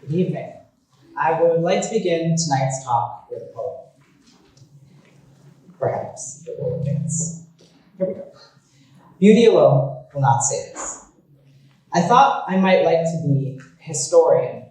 Good evening. I would like to begin tonight's talk with a poem. Perhaps it will advance. Here we go. Beauty alone will not save us. I thought I might like to be a historian,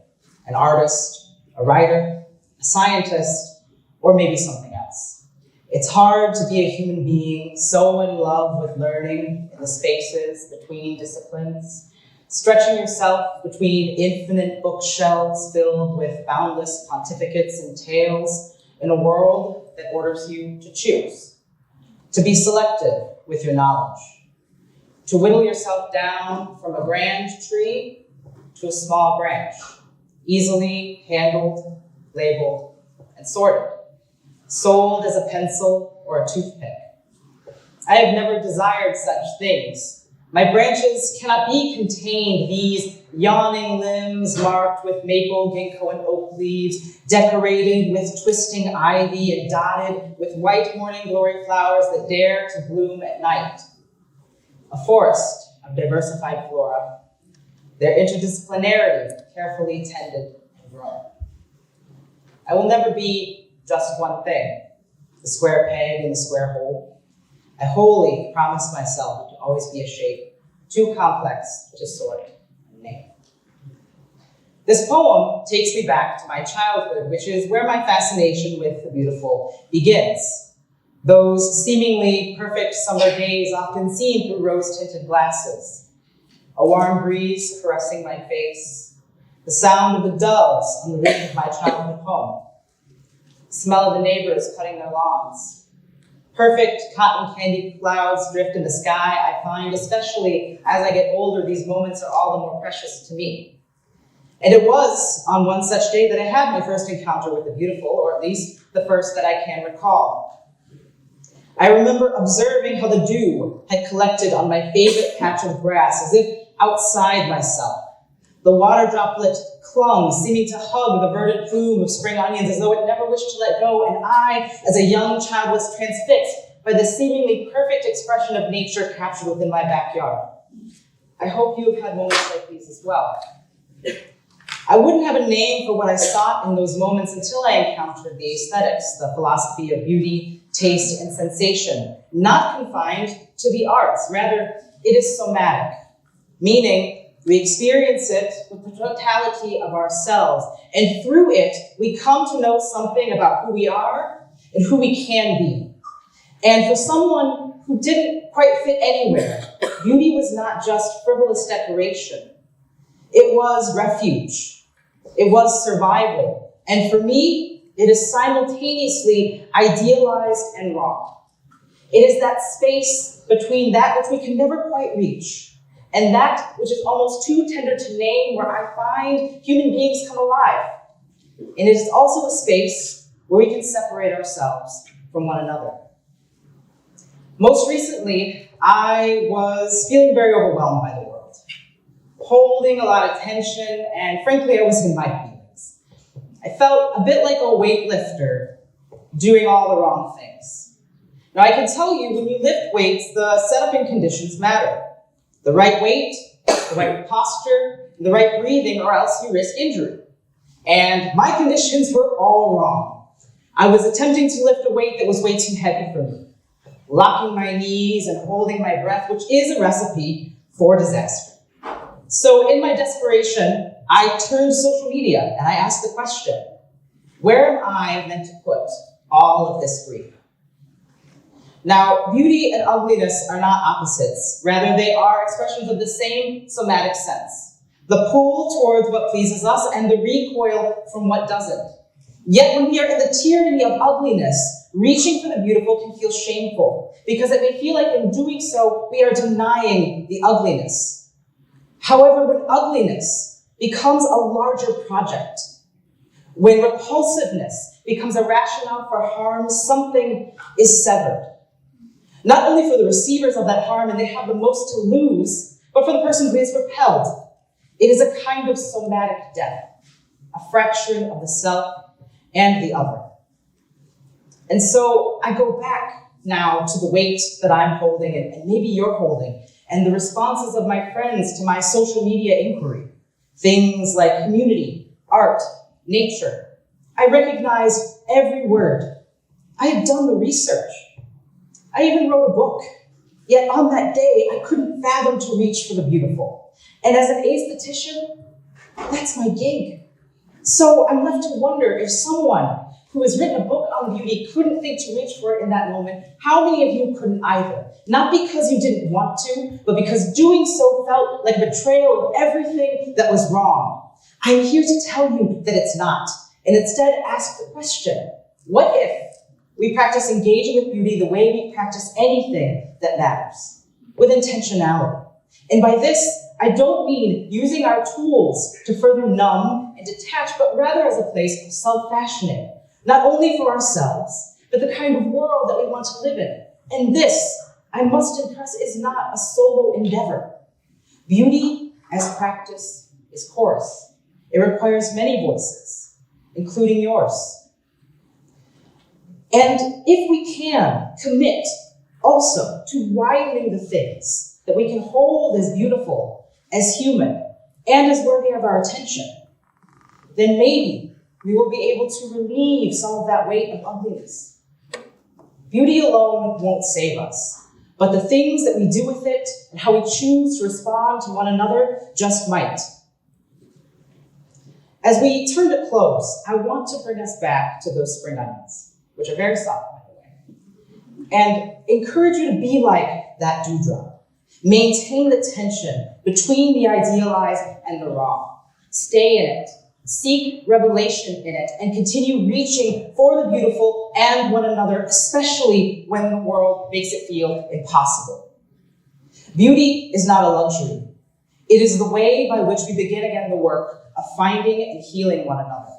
an artist, a writer, a scientist, or maybe something else. It's hard to be a human being so in love with learning in the spaces between disciplines, stretching yourself between infinite bookshelves filled with boundless pontificates and tales in a world that orders you to choose, to be selective with your knowledge, to whittle yourself down from a grand tree to a small branch, easily handled, labeled, and sorted, sold as a pencil or a toothpick. I have never desired such things. My branches cannot be contained, these yawning limbs marked with maple, ginkgo, and oak leaves, decorated with twisting ivy and dotted with white morning glory flowers that dare to bloom at night. A forest of diversified flora, their interdisciplinarity carefully tended and grown. I will never be just one thing, the square peg in the square hole. I wholly promise myself to always be a shape, too complex to sort and name. This poem takes me back to my childhood, which is where my fascination with the beautiful begins. Those seemingly perfect summer days often seen through rose-tinted glasses. A warm breeze caressing my face, the sound of the doves on the roof of my childhood home, the smell of the neighbors cutting their lawns. Perfect cotton candy clouds drift in the sky. I find, especially as I get older, these moments are all the more precious to me. And it was on one such day that I had my first encounter with the beautiful, or at least the first that I can recall. I remember observing how the dew had collected on my favorite patch of grass, as if outside myself. The water droplet clung, seeming to hug the verdant plume of spring onions as though it never wished to let go, and I, as a young child, was transfixed by the seemingly perfect expression of nature captured within my backyard. I hope you have had moments like these as well. I wouldn't have a name for what I sought in those moments until I encountered the aesthetics, the philosophy of beauty, taste, and sensation, not confined to the arts. Rather, it is somatic, meaning we experience it with the totality of ourselves, and through it, we come to know something about who we are and who we can be. And for someone who didn't quite fit anywhere, beauty was not just frivolous decoration. It was refuge. It was survival. And for me, it is simultaneously idealized and raw. It is that space between that which we can never quite reach and that which is almost too tender to name, where I find human beings come alive. And it is also a space where we can separate ourselves from one another. Most recently, I was feeling very overwhelmed by the world, holding a lot of tension, and frankly, I was in my feelings. I felt a bit like a weightlifter doing all the wrong things. Now, I can tell you, when you lift weights, the setup and conditions matter. The right weight, the right posture, the right breathing, or else you risk injury. And my conditions were all wrong. I was attempting to lift a weight that was way too heavy for me, locking my knees and holding my breath, which is a recipe for disaster. So in my desperation, I turned to social media and I asked the question, where am I meant to put all of this grief? Now, beauty and ugliness are not opposites. Rather, they are expressions of the same somatic sense. The pull towards what pleases us and the recoil from what doesn't. Yet when we are in the tyranny of ugliness, reaching for the beautiful can feel shameful, because it may feel like in doing so, we are denying the ugliness. However, when ugliness becomes a larger project, when repulsiveness becomes a rationale for harm, something is severed. Not only for the receivers of that harm, and they have the most to lose, but for the person who is repelled. It is a kind of somatic death, a fracturing of the self and the other. And so I go back now to the weight that I'm holding, and maybe you're holding, and the responses of my friends to my social media inquiry. Things like community, art, nature. I recognized every word. I had done the research. I even wrote a book. Yet on that day, I couldn't fathom to reach for the beautiful. And as an aesthetician, that's my gig. So I'm left to wonder if someone who has written a book on beauty couldn't think to reach for it in that moment, how many of you couldn't either? Not because you didn't want to, but because doing so felt like a betrayal of everything that was wrong. I'm here to tell you that it's not, and instead ask the question, what if we practice engaging with beauty the way we practice anything that matters, with intentionality? And by this, I don't mean using our tools to further numb and detach, but rather as a place of self-fashioning, not only for ourselves, but the kind of world that we want to live in. And this, I must impress, is not a solo endeavor. Beauty as practice is chorus. It requires many voices, including yours. And if we can commit also to widening the things that we can hold as beautiful, as human, and as worthy of our attention, then maybe we will be able to relieve some of that weight of ugliness. Beauty alone won't save us, but the things that we do with it and how we choose to respond to one another just might. As we turn to close, I want to bring us back to those spring onions, which are very soft, by the way, and encourage you to be like that dewdrop. Maintain the tension between the idealized and the raw. Stay in it. Seek revelation in it, and continue reaching for the beautiful and one another, especially when the world makes it feel impossible. Beauty is not a luxury. It is the way by which we begin again the work of finding and healing one another.